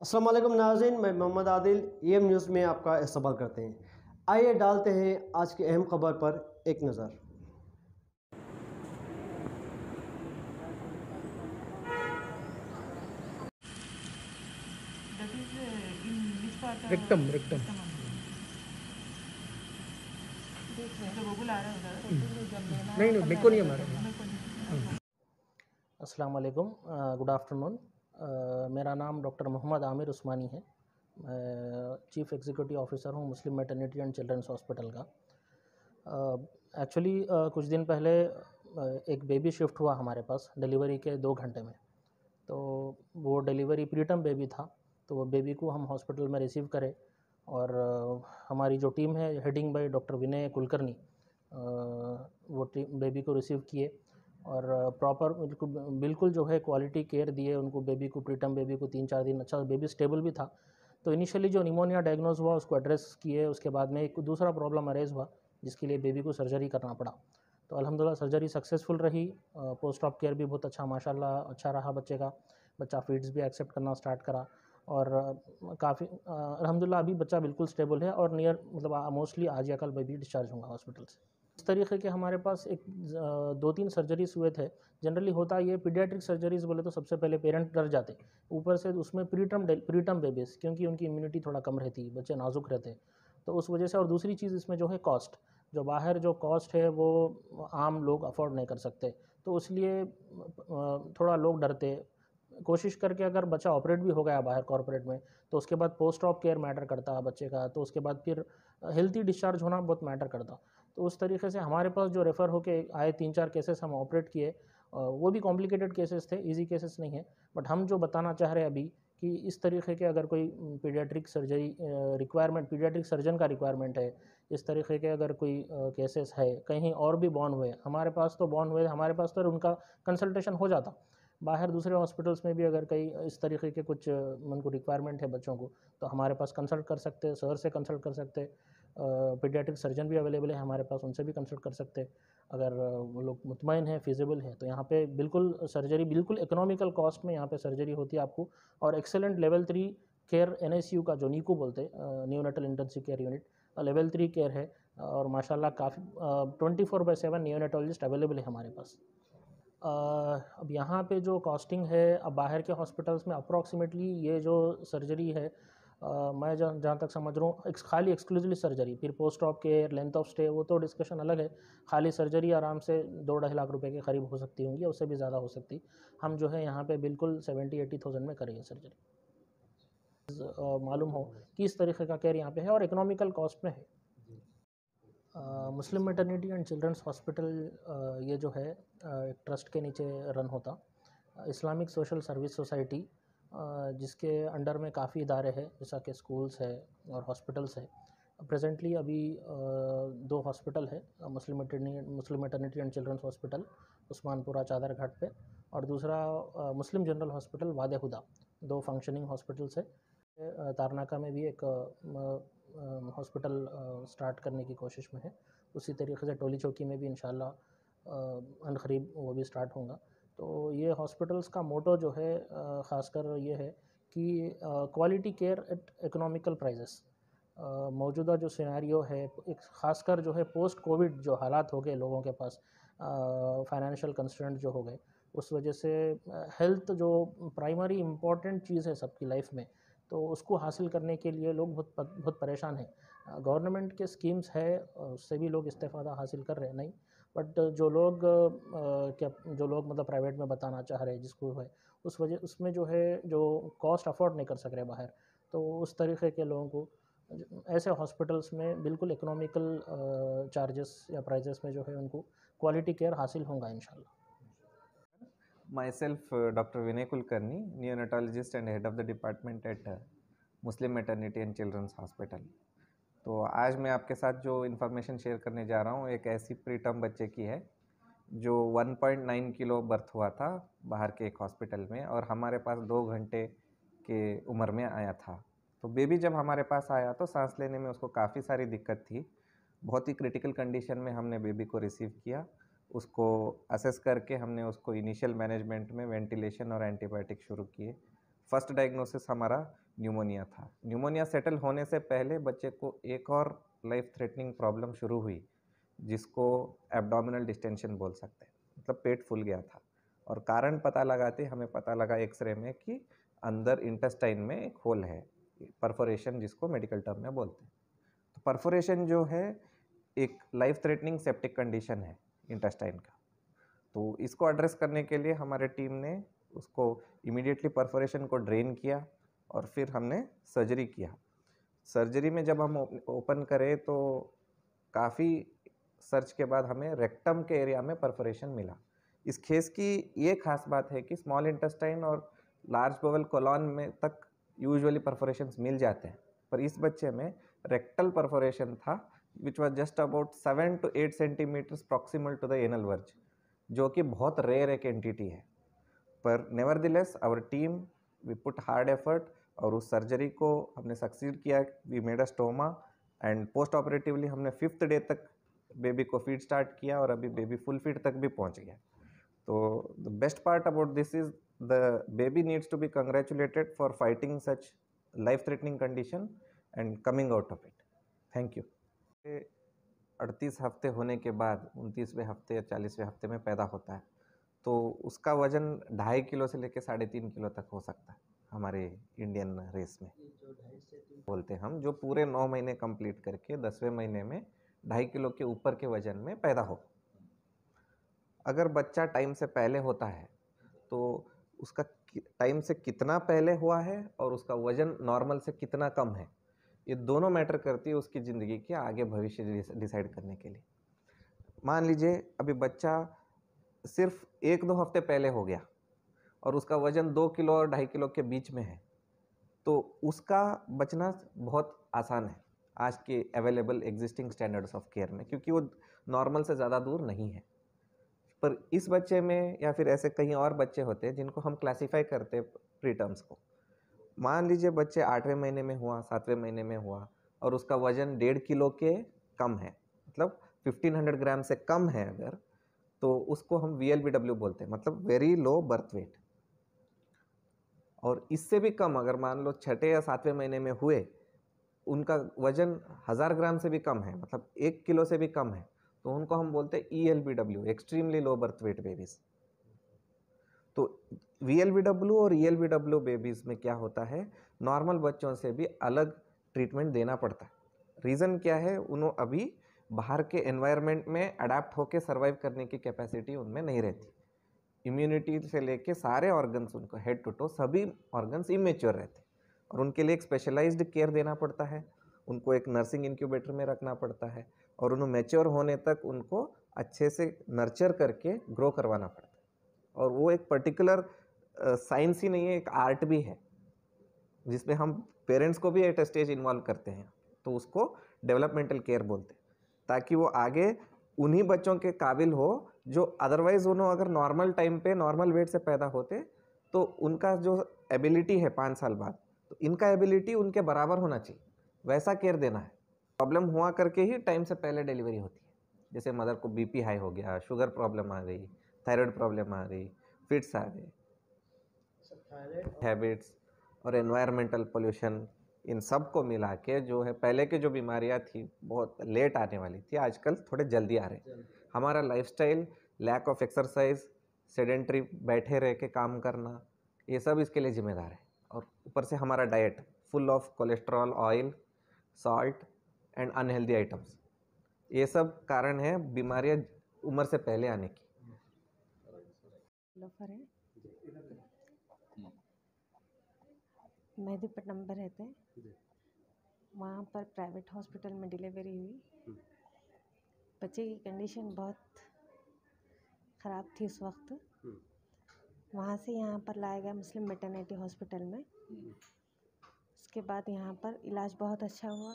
अस्सलाम वालेकुम नाज़रीन, मैं मोहम्मद आदिल EM न्यूज़ में आपका इस्तकबाल करते हैं। आइए डालते हैं आज की अहम खबर पर एक नज़र। That is in which part? रिक्टम रिक्टम Rectum only. तो बबुल आ रहा है उधर। नहीं मेरे को नहीं हमारा मेरे को नहीं। अस्सलाम वालेकुम, गुड आफ्टरनून। मेरा नाम डॉक्टर मोहम्मद आमिर उस्मानी है। मैं चीफ़ एग्जीक्यूटिव ऑफिसर हूँ मुस्लिम मैटरनिटी एंड चिल्ड्रंस हॉस्पिटल का। एक्चुअली कुछ दिन पहले एक बेबी शिफ्ट हुआ हमारे पास डिलीवरी के 2 घंटे में। तो वो डिलीवरी प्रीटर्म बेबी था, तो वो बेबी को हम हॉस्पिटल में रिसीव करें और हमारी जो टीम है हेडिंग बाय डॉक्टर विनय कुलकर्णी, वो टीम बेबी को रिसीव किए और प्रॉपर बिल्कुल जो है क्वालिटी केयर दिए उनको। बेबी को प्रीटर्म बेबी को 3-4 दिन अच्छा, बेबी स्टेबल भी था। तो इनिशियली जो निमोनिया डायग्नोज हुआ उसको एड्रेस किए, उसके बाद में एक दूसरा प्रॉब्लम अरेज हुआ जिसके लिए बेबी को सर्जरी करना पड़ा। तो अल्हम्दुलिल्लाह सर्जरी सक्सेसफुल रही। पोस्ट ऑप केयर भी बहुत अच्छा माशाल्लाह अच्छा रहा बच्चे का। बच्चा फीड्स भी एक्सेप्ट करना स्टार्ट करा और काफ़ी अल्हम्दुलिल्लाह अभी बच्चा बिल्कुल स्टेबल है और नियर मतलब मोस्टली आज या कल बेबी डिस्चार्ज होगा हॉस्पिटल से। इस तरीके के हमारे पास एक 2-3 सर्जरीज हुए थे। जनरली होता ये पीडियाट्रिक सर्जरीज बोले तो सबसे पहले पेरेंट डर जाते, ऊपर से उसमें प्रीटर्म बेबीज़ क्योंकि उनकी इम्यूनिटी थोड़ा कम रहती, बच्चे नाजुक रहते, तो उस वजह से। और दूसरी चीज़ इसमें जो है कॉस्ट, जो बाहर जो कॉस्ट है वो आम लोग अफोर्ड नहीं कर सकते, तो इसलिए थोड़ा लोग डरते। कोशिश करके अगर बच्चा ऑपरेट भी हो गया बाहर कॉर्पोरेट में तो उसके बाद पोस्ट ऑप केयर मैटर करता है बच्चे का, तो उसके बाद फिर हेल्थी डिस्चार्ज होना बहुत मैटर करता। तो उस तरीके से हमारे पास जो रेफ़र होके आए 3-4 केसेस हम ऑपरेट किए, वो भी कॉम्प्लिकेटेड केसेस थे, इजी केसेस नहीं है। बट हम जो बताना चाह रहे हैं अभी कि इस तरीके के अगर कोई paediatric surgery requirement, paediatric surgeon का रिक्वायरमेंट है, इस तरीके के अगर कोई केसेस है, कहीं और भी बॉर्न हुए, हमारे पास तो बॉर्न हुए, हमारे पास तो उनका कंसल्टेशन हो जाता। बाहर दूसरे हॉस्पिटल्स में भी अगर कई इस तरीके के कुछ उनको रिक्वायरमेंट है बच्चों को, तो हमारे पास कंसल्ट कर सकते हैं, सर से कंसल्ट कर सकते हैं। पीडियाट्रिक सर्जन भी अवेलेबल है हमारे पास, उनसे भी कंसल्ट कर सकते हैं। अगर वो लोग मुतमईन है, फिजिबल है, तो यहाँ पे बिल्कुल सर्जरी बिल्कुल इकोनॉमिकल कॉस्ट में यहाँ पे सर्जरी होती है आपको। और एक्सेलेंट लेवल 3 केयर NICU का जो नीकू बोलते हैं, neonatal intensive care unit, level 3 care है। और माशाल्लाह काफ़ी 24/7 नियोनेटोलॉजिस्ट अवेलेबल है हमारे पास। अब यहाँ पे जो कॉस्टिंग है, अब बाहर के हॉस्पिटल्स में अप्रॉक्सीमेटली ये जो सर्जरी है, मैं जहाँ तक समझ रहा हूँ खाली एक्सक्लूसिवली सर्जरी, फिर post op care, length of stay, वो तो डिस्कशन अलग है। खाली सर्जरी आराम से 2-2.5 लाख रुपए के करीब हो सकती होंगी, उससे भी ज़्यादा हो सकती। हम जो है यहाँ पे बिल्कुल 70-80 थाउजेंड में करेंगे सर्जरी। मालूम हो कि इस तरीके का केयर यहाँ पे है और इकोनॉमिकल कॉस्ट में है। Muslim maternity and children's hospital ये जो है एक ट्रस्ट के नीचे रन होता, इस्लामिक सोशल सर्विस सोसाइटी, जिसके अंडर में काफ़ी इदारे हैं जैसा कि स्कूल्स है और हॉस्पिटल्स है। प्रेजेंटली अभी 2 हॉस्पिटल है, Muslim maternity and children's hospital Usmanpura Chadar Ghat पे, और दूसरा मुस्लिम जनरल हॉस्पिटल वादे हुदा। 2 फंक्शनिंग हॉस्पिटल्स है। तारनाका में भी एक हॉस्पिटल स्टार्ट करने की कोशिश में है। उसी तरीके से टोली चौकी में भी इंशाल्लाह अनकरीब वो भी स्टार्ट होगा। तो ये हॉस्पिटल्स का मोटो जो है ख़ासकर ये है कि quality care at economical prices. मौजूदा जो सिनेरियो है, एक ख़ासकर जो है पोस्ट कोविड जो हालात हो गए लोगों के पास, फाइनेंशियल कंस्ट्रेंट जो हो गए, उस वजह से हेल्थ जो प्राइमरी इम्पॉर्टेंट चीज़ है सबकी लाइफ में, तो उसको हासिल करने के लिए लोग बहुत परेशान हैं। गवर्नमेंट के स्कीम्स है, उससे भी लोग इस्तेफ़ादा हासिल कर रहे हैं, नहीं। बट जो लोग जो लोग मतलब प्राइवेट में बताना चाह रहे हैं जिसको है, उस वजह उसमें जो है जो कॉस्ट अफोर्ड नहीं कर सक रहे बाहर, तो उस तरीके के लोगों को ऐसे हॉस्पिटल्स में बिल्कुल इकोनॉमिकल चार्जेस या प्राइजेस में जो है उनको क्वालिटी केयर हासिल होगा इंशाल्लाह। Myself, Dr. Vinay Kulkarni, neonatologist and head of the department at Muslim Maternity and Children's Hospital. तो आज मैं आपके साथ जो इन्फॉर्मेशन शेयर करने जा रहा हूँ एक ऐसी प्रीटर्म बच्चे की है जो 1.9 किलो बर्थ हुआ था बाहर के एक हॉस्पिटल में, और हमारे पास 2 घंटे के उम्र में आया था। तो बेबी जब हमारे पास आया तो सांस लेने में उसको काफ़ी सारी दिक्कत थी। बहुत ही क्रिटिकल कंडीशन में हमने बेबी को रिसीव किया। उसको असेस करके हमने उसको इनिशियल मैनेजमेंट में वेंटिलेशन और एंटीबायोटिक शुरू किए। फर्स्ट डायग्नोसिस हमारा न्यूमोनिया था। न्यूमोनिया सेटल होने से पहले बच्चे को एक और लाइफ थ्रेटनिंग प्रॉब्लम शुरू हुई, जिसको एब्डोमिनल डिस्टेंशन बोल सकते हैं, मतलब पेट फूल गया था। और कारण पता लगाते हमें पता लगा एक्सरे में कि अंदर इंटेस्टाइन में एक होल है, परफोरेशन जिसको मेडिकल टर्म में बोलते हैं। तो परफोरेशन जो है एक लाइफ थ्रेटनिंग सेप्टिक कंडीशन है इंटेस्टाइन का। तो इसको एड्रेस करने के लिए हमारे टीम ने उसको इमीडिएटली परफोरेशन को ड्रेन किया और फिर हमने सर्जरी किया। सर्जरी में जब हम ओपन करें तो काफ़ी सर्च के बाद हमें रेक्टम के एरिया में परफोरेशन मिला। इस केस की ये खास बात है कि स्मॉल इंटेस्टाइन और लार्ज बवल कोलॉन में तक यूजुअली परफोरेशंस मिल जाते हैं, पर इस बच्चे में रेक्टल परफोरेशन था which was just about 7 to 8 centimetres proximal to the anal verge, जो कि बहुत रेयर एक एंटिटी है। पर nevertheless our team we put hard effort और उस सर्जरी को हमने सक्सीड किया। We made a stoma and postoperatively हमने 5th डे तक बेबी को फीड स्टार्ट किया और अभी बेबी फुल फीड तक भी पहुंच गया। तो the best part about this is the baby needs to be congratulated for fighting such life threatening condition and coming out of it. Thank you. 38 हफ्ते होने के बाद 29वें हफ्ते या 40वें हफ्ते में पैदा होता है, तो उसका वजन 2.5 किलो से लेकर 3.5 किलो तक हो सकता है हमारे इंडियन रेस में। बोलते हैं हम जो पूरे 9 महीने कंप्लीट करके 10वें महीने में 2.5 किलो के ऊपर के वजन में पैदा हो। अगर बच्चा टाइम से पहले होता है तो उसका टाइम से कितना पहले हुआ है और उसका वजन नॉर्मल से कितना कम है, ये दोनों मैटर करती है उसकी ज़िंदगी के आगे भविष्य डिसाइड करने के लिए। मान लीजिए अभी बच्चा सिर्फ 1-2 हफ्ते पहले हो गया और उसका वजन 2 किलो और 2.5 किलो के बीच में है, तो उसका बचना बहुत आसान है आज के available existing standards of care में, क्योंकि वो नॉर्मल से ज़्यादा दूर नहीं है। पर इस बच्चे में या फिर ऐसे कहीं और बच्चे होते हैं जिनको हम क्लासीफाई करते हैं प्री टर्म्स को। मान लीजिए बच्चे 8वें महीने में हुआ, 7वें महीने में हुआ और उसका वजन 1.5 किलो के कम है, मतलब 1500 ग्राम से कम है अगर, तो उसको हम VLBW बोलते हैं, मतलब वेरी लो बर्थ वेट। और इससे भी कम अगर मान लो 6ठे या 7वें महीने में हुए, उनका वजन 1000 ग्राम से भी कम है, मतलब 1 किलो से भी कम है, तो उनको हम बोलते हैं ELBW, extremely low birth weight babies. तो VLBW और ELBW बेबीज में क्या होता है, नॉर्मल बच्चों से भी अलग ट्रीटमेंट देना पड़ता है। रीज़न क्या है, उन्होंने अभी बाहर के एनवायरनमेंट में अडेप्ट होकर सर्वाइव करने की कैपेसिटी उनमें नहीं रहती। इम्यूनिटी से लेके सारे ऑर्गन्स, उनको हेड टू टो सभी ऑर्गन्स इमेच्योर रहते हैं और उनके लिए एक स्पेशलाइज्ड केयर देना पड़ता है। उनको एक नर्सिंग इंक्यूबेटर में रखना पड़ता है और उन्हें मैच्योर होने तक उनको अच्छे से नर्चर करके ग्रो करवाना पड़ता है। और वो एक पर्टिकुलर साइंस ही नहीं है, एक आर्ट भी है जिसमें हम पेरेंट्स को भी एट अ स्टेज इन्वॉल्व करते हैं, तो उसको डेवलपमेंटल केयर बोलते हैं, ताकि वो आगे उन्हीं बच्चों के काबिल हो जो अदरवाइज उन्होंने अगर नॉर्मल टाइम पे नॉर्मल वेट से पैदा होते तो उनका जो एबिलिटी है 5 साल बाद, तो इनका एबिलिटी उनके बराबर होना चाहिए, वैसा केयर देना है। प्रॉब्लम हुआ करके ही टाइम से पहले डिलीवरी होती है, जैसे मदर को BP हाई हो गया, शुगर प्रॉब्लम आ गई, थायराइड प्रॉब्लम आ गई, फिट्स आ गए, हैबिट्स और एनवायरमेंटल पोल्यूशन, इन सब को मिला के जो है पहले के जो बीमारियां थी बहुत लेट आने वाली थी, आजकल थोड़े जल्दी आ रहे हैं। हमारा lifestyle, lack of exercise, sedentary बैठे रह के काम करना, ये सब इसके लिए जिम्मेदार है। और ऊपर से हमारा diet full of cholesterol, oil, salt and unhealthy items, ये सब कारण है बीमारियां उम्र से पहले आने की। लोफर है, मेहदीपट्टनम में रहते हैं। वहाँ पर प्राइवेट हॉस्पिटल में डिलीवरी हुई। बच्चे की कंडीशन बहुत ख़राब थी उस वक्त। वहाँ से यहाँ पर लाया गया मुस्लिम मैटरनिटी हॉस्पिटल में। उसके बाद यहाँ पर इलाज बहुत अच्छा हुआ।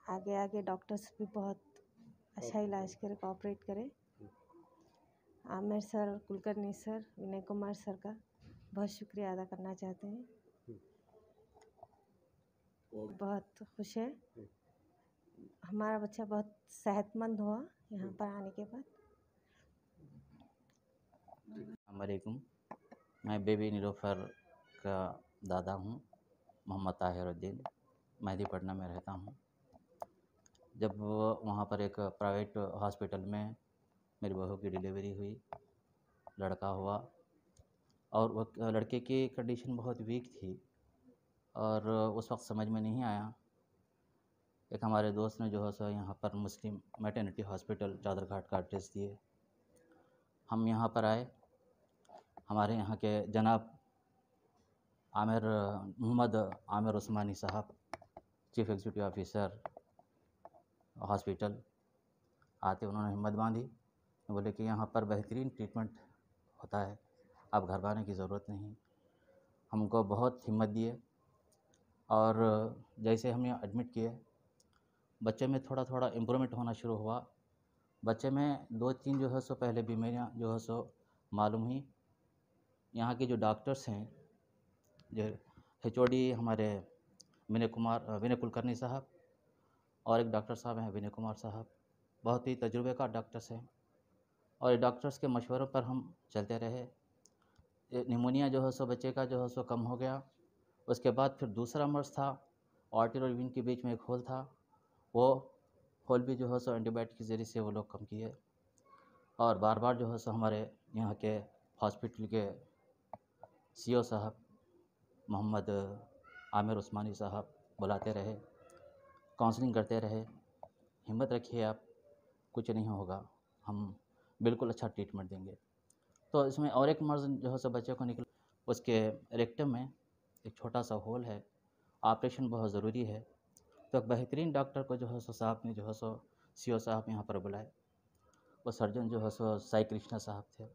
आगे आगे डॉक्टर्स भी बहुत अच्छा इलाज करे, कोऑपरेट करे। Aamir sir, Kulkarni sir, Vinay Kumar sir का बहुत शुक्रिया अदा करना चाहते हैं। बहुत खुश है, हमारा बच्चा बहुत सेहतमंद हुआ यहाँ पर आने के बाद। अस्सलामुअलैकुम, मैं बेबी नीलोफर का दादा हूँ, मोहम्मद ताहिरुद्दीन। मेहदीपट्टनम में रहता हूँ। जब वहाँ पर एक प्राइवेट हॉस्पिटल में मेरी बहू की डिलीवरी हुई, लड़का हुआ, और वो लड़के की कंडीशन बहुत वीक थी और उस वक्त समझ में नहीं आया। एक हमारे दोस्त ने जो है सो यहाँ पर मुस्लिम मैटरनिटी हॉस्पिटल चादरघाट का एड्रेस दिए। हम यहाँ पर आए। हमारे यहाँ के जनाब मोहम्मद आमिर उस्मानी साहब, चीफ एग्जीक्यूटिव ऑफिसर हॉस्पिटल, आते उन्होंने हिम्मत बांधी, बोले कि यहाँ पर बेहतरीन ट्रीटमेंट होता है, आप घर आने की ज़रूरत नहीं। हमको बहुत हिम्मत दिए और जैसे हम यहाँ एडमिट किए, बच्चे में थोड़ा थोड़ा इम्प्रूवमेंट होना शुरू हुआ। बच्चे में 2-3 जो है सो पहले बीमारियाँ जो है सो मालूम हुई। यहाँ के जो डॉक्टर्स हैं, जो HOD हमारे विनय कुलकर्णी साहब, और एक डॉक्टर साहब हैं विनय कुमार साहब, बहुत ही तजुर्बेकार डॉक्टर्स हैं। और ये डॉक्टर्स के मशवरों पर हम चलते रहे। निमोनिया जो है सो बच्चे का जो है सो कम हो गया। उसके बाद फिर दूसरा मर्ज था, आर्टरी और वेन के बीच में एक होल था, वो होल भी जो है सो एंटीबायोटिक के ज़रिए से वो लोग कम किए। और बार बार जो है सो हमारे यहाँ के हॉस्पिटल के CO साहब मोहम्मद आमिर उस्मानी साहब बुलाते रहे, काउंसलिंग करते रहे, हिम्मत रखिए आप, कुछ नहीं होगा, हम बिल्कुल अच्छा ट्रीटमेंट देंगे। तो इसमें और एक मर्ज़ जो है सो बच्चे को निकला, उसके रेक्टम में एक छोटा सा होल है, ऑपरेशन बहुत ज़रूरी है। तो एक बेहतरीन डॉक्टर को जो है सो साहब ने जो है सो CO साहब यहाँ पर बुलाए। वो सर्जन जो है सो साई कृष्णा साहब थे,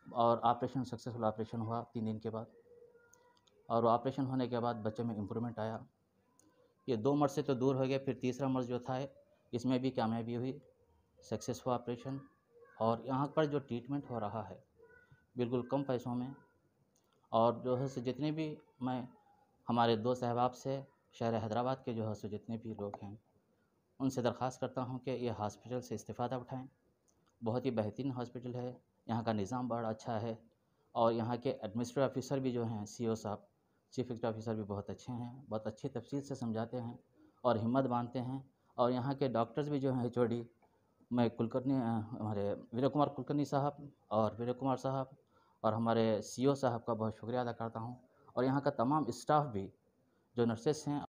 और ऑपरेशन सक्सेसफुल ऑपरेशन हुआ 3 दिन के बाद। और ऑपरेशन होने के बाद बच्चे में इम्प्रूवमेंट आया। ये 2 मर्ज़ से तो दूर हो गया, फिर तीसरा मर्ज़ जो था इसमें भी कामयाबी हुई, सक्सेस हुआ ऑपरेशन। और यहाँ पर जो ट्रीटमेंट हो रहा है बिल्कुल कम पैसों में, और जो है सो जितने भी मैं हमारे दोस्त अहबाब से शहर हैदराबाद के जो है सो जितने भी लोग हैं, उनसे दरख्वास्त करता हूँ कि ये हॉस्पिटल से इस्तिफ़ादा उठाएँ। बहुत ही बेहतरीन हॉस्पिटल है, यहाँ का निज़ाम बड़ा अच्छा है, और यहाँ के एडमिनिस्ट्रेटिव ऑफिसर भी जो हैं CO साहब, चीफ एग्जीक्यूटिव ऑफिसर भी बहुत अच्छे हैं, बहुत अच्छी तफसील से समझाते हैं और हिम्मत बांधते हैं। और यहाँ के डॉक्टर्स भी जो हैं HOD मैं कुलकर्णी हमारे विनय कुमार कुलकर्णी साहब और विनय कुमार साहब और हमारे CO साहब का बहुत शुक्रिया अदा करता हूँ। और यहाँ का तमाम स्टाफ भी जो नर्सेस हैं